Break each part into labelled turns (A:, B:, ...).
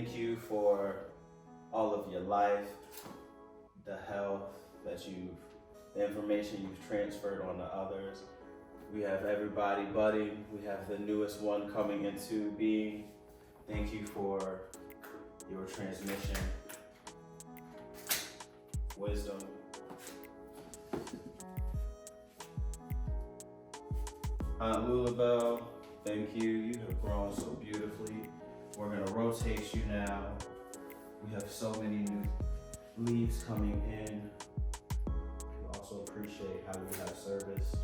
A: thank you for all of your life, the health the information you've transferred on to others. We have everybody budding. We have the newest one coming into being. Thank you for your transmission, wisdom. Aunt Lulabelle, thank you. You have grown so beautifully. We're gonna rotate you now. We have so many new leaves coming in. We also appreciate how you have service.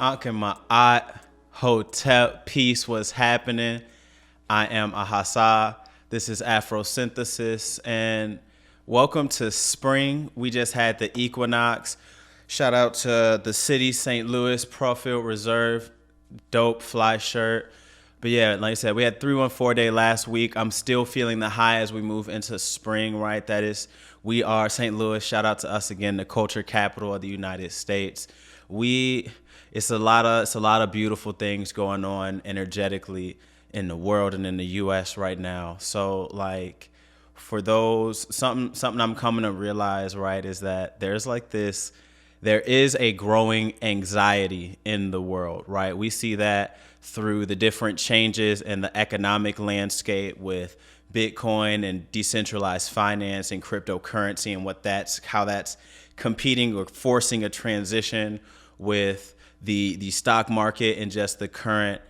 A: Ankh Hotel, peace was happening. I am Ahasa. This is Afrosynthesis, and welcome to spring. We just had the equinox. Shout out to the city, St. Louis, Profield Reserve. Dope fly shirt. But yeah, like I said, we had 314 day last week. I'm still feeling the high as we move into spring, right? That is, we are St. Louis. Shout out to us again, the culture capital of the United States. It's a lot of beautiful things going on energetically in the world and in the US right now. So like for those, something I'm coming to realize, right, is that there is a growing anxiety in the world, right? We see that through the different changes in the economic landscape with Bitcoin and decentralized finance and cryptocurrency and how that's competing or forcing a transition with the stock market and just the current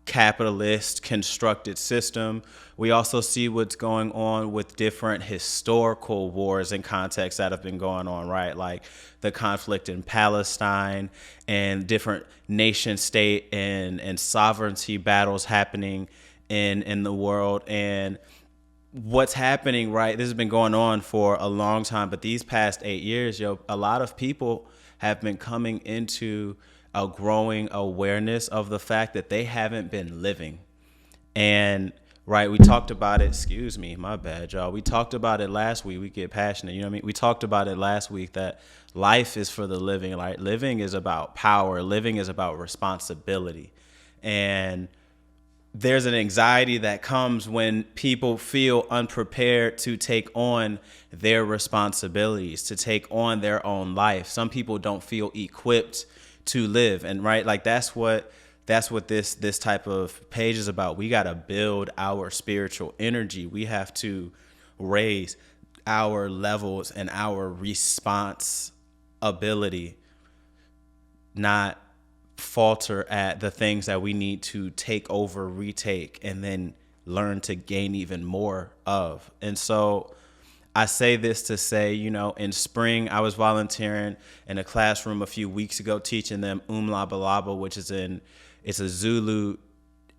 A: capitalist constructed system. We also see what's going on with different historical wars and contexts that have been going on, right? Like the conflict in Palestine and different nation state and sovereignty battles happening in the world. And what's happening, right? This has been going on for a long time, but these past 8 years, a lot of people have been coming into a growing awareness of the fact that they haven't been living. And right, we talked about it, excuse me, my bad, y'all. We talked about it last week. We get passionate, you know what I mean? We talked about it last week that life is for the living, right? Living is about power. Living is about responsibility. And there's an anxiety that comes when people feel unprepared to take on their responsibilities, to take on their own life. Some people don't feel equipped to live. And right, like that's what this type of page is about. We got to build our spiritual energy. We have to raise our levels and our response ability, not falter at the things that we need to take over, retake, and then learn to gain even more of. And so I say this to say, in spring, I was volunteering in a classroom a few weeks ago, teaching them Umlabalaba, which it's a Zulu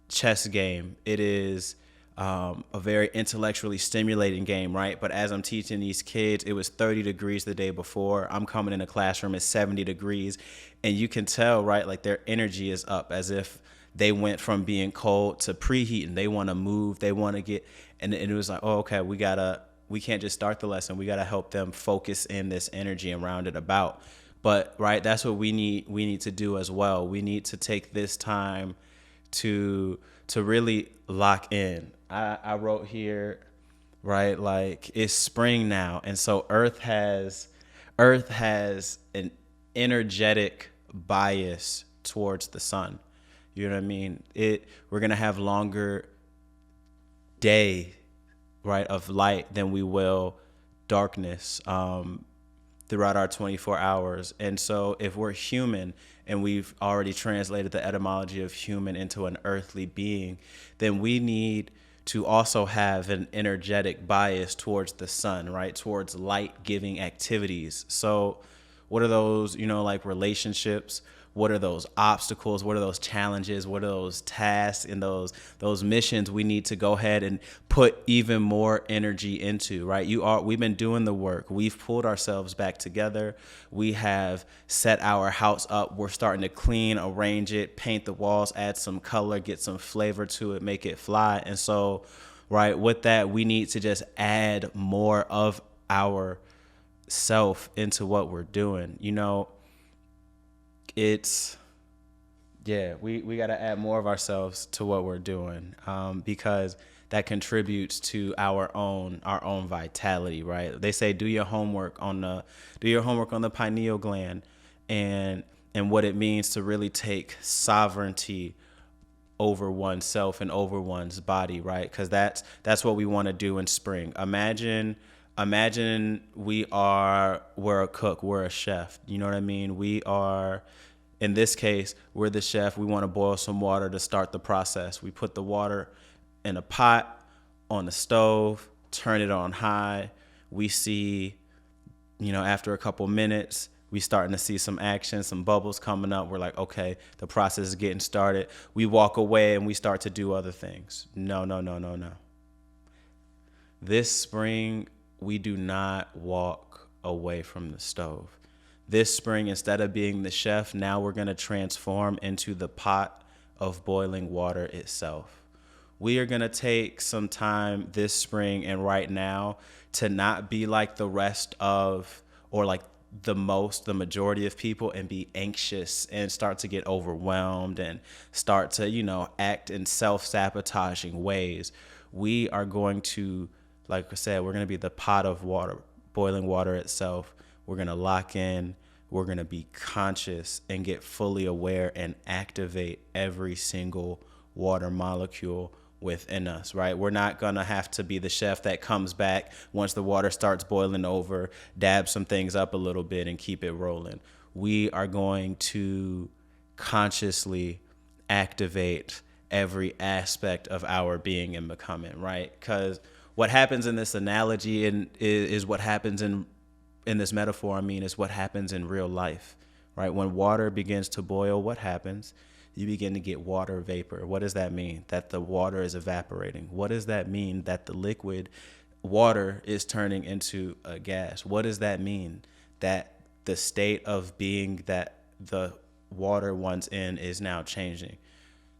A: chess game. It is a very intellectually stimulating game, right? But as I'm teaching these kids, it was 30 degrees the day before. I'm coming in a classroom at 70 degrees. And you can tell, right, like their energy is up as if they went from being cold to preheat and they want to move, they want to get, and it was like, oh, okay, we can't just start the lesson. We got to help them focus in this energy and round it about. But right, that's what we need to do as well. We need to take this time to really lock in. I wrote here, right, like it's spring now. And so Earth has an energetic bias towards the sun. You know what I mean? We're going to have longer day, right, of light than we will darkness throughout our 24 hours. And so if we're human and we've already translated the etymology of human into an earthly being, then we need to also have an energetic bias towards the sun, right, towards light giving activities. So what are those, like relationships? what are those obstacles, what are those challenges, what are those tasks and those missions we need to go ahead and put even more energy into, right? We've been doing the work. We've pulled ourselves back together. We have set our house up. We're starting to clean, arrange it, paint the walls, add some color, get some flavor to it, make it fly. And so, right, with that, we need to just add more of our self into what we're doing. We got to add more of ourselves to what we're doing, because that contributes to our own vitality, right? They say do your homework on the pineal gland and what it means to really take sovereignty over oneself and over one's body, right? Because that's what we want to do in spring. Imagine we're a cook, we're a chef. You know what I mean? We are, in this case, we're the chef. We want to boil some water to start the process. We put the water in a pot on the stove, turn it on high. We see, after a couple minutes, we starting to see some action, some bubbles coming up. We're like, okay, the process is getting started. We walk away and we start to do other things. No. This spring, we do not walk away from the stove. This spring, instead of being the chef, now we're going to transform into the pot of boiling water itself. We are going to take some time this spring and right now to not be like the rest of, or like the majority of people, and be anxious and start to get overwhelmed and start to, act in self-sabotaging ways. We are going to, like I said, we're going to be the pot of water, boiling water itself. We're going to lock in. We're going to be conscious and get fully aware and activate every single water molecule within us, right? We're not going to have to be the chef that comes back once the water starts boiling over, dab some things up a little bit and keep it rolling. We are going to consciously activate every aspect of our being and becoming, right? Because what happens in this analogy is what happens in this metaphor, is what happens in real life, right? When water begins to boil, what happens? You begin to get water vapor. What does that mean? That the water is evaporating. What does that mean? That the liquid water is turning into a gas. What does that mean? That the state of being that the water once in is now changing.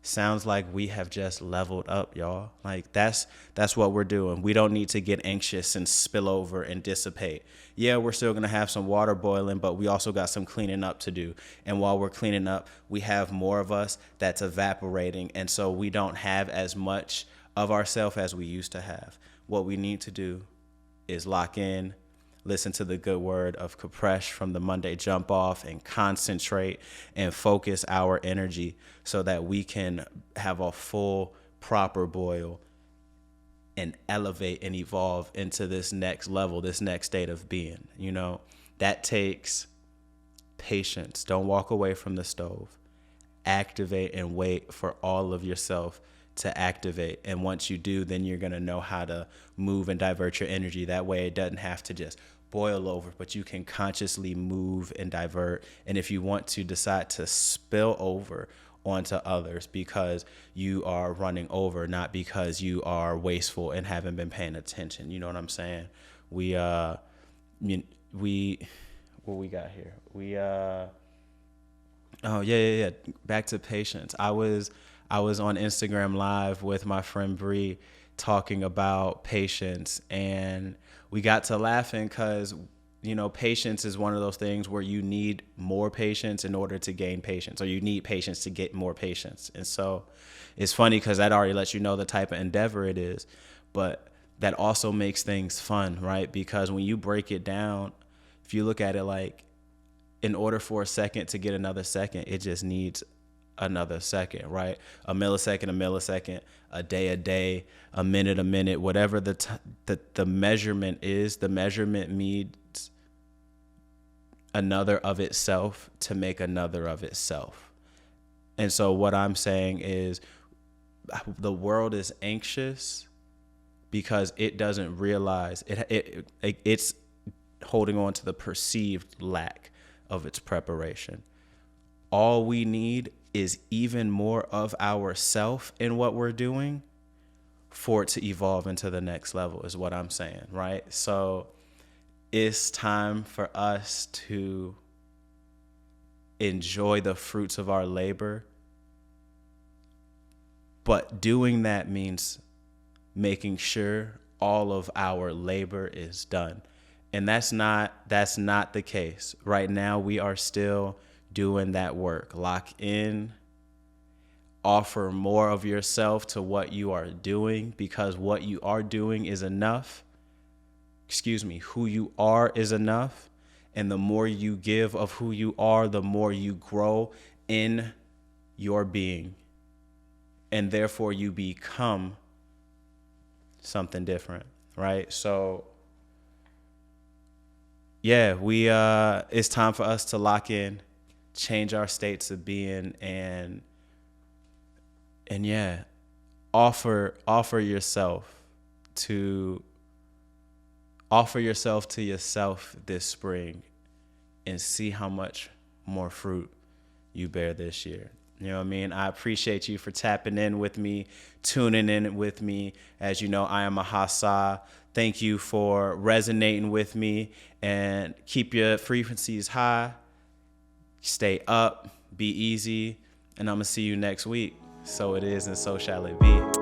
A: Sounds like we have just leveled up, y'all. Like that's what we're doing. We don't need to get anxious and spill over and dissipate. Yeah, we're still going to have some water boiling, but we also got some cleaning up to do. And while we're cleaning up, we have more of us that's evaporating. And so we don't have as much of ourselves as we used to have. What we need to do is lock in, listen to the good word of Kapresh from the Monday Jump Off, and concentrate and focus our energy so that we can have a full, proper boil and elevate and evolve into this next level, this next state of being. That takes patience. Don't walk away from the stove. Activate and wait for all of yourself to activate. And once you do, then you're going to know how to move and divert your energy. That way it doesn't have to just boil over, but you can consciously move and divert. And if you want to decide to spill over onto others because you are running over, not because you are wasteful and haven't been paying attention. You know what I'm saying? What we got here? Oh yeah. Back to patience. I was on Instagram Live with my friend Bree talking about patience, and we got to laughing because, patience is one of those things where you need more patience in order to gain patience, or you need patience to get more patience. And so it's funny because that already lets you know the type of endeavor it is, but that also makes things fun, right? Because when you break it down, if you look at it like, in order for a second to get another second, it just needs another second, right? A millisecond, a day, a minute, whatever the measurement is, the measurement needs another of itself to make another of itself. And so what I'm saying is the world is anxious because it doesn't realize it's holding on to the perceived lack of its preparation. all we need is even more of ourself in what we're doing for it to evolve into the next level, is what I'm saying, right? So it's time for us to enjoy the fruits of our labor. But doing that means making sure all of our labor is done. And that's not the case. Right now, we are still doing that work. Lock in, offer more of yourself to what you are doing, because what you are doing is enough. Who you are is enough. And the more you give of who you are, the more you grow in your being. And therefore you become something different, right? So yeah, it's time for us to lock in, change our states of being, and yeah, offer yourself to yourself this spring, and see how much more fruit you bear this year. You know what I mean? I appreciate you for tapping in with me, tuning in with me. As you know, I am a Hassa. Thank you for resonating with me, and keep your frequencies high. Stay up, be easy, and I'm going to see you next week. So it is, and so shall it be.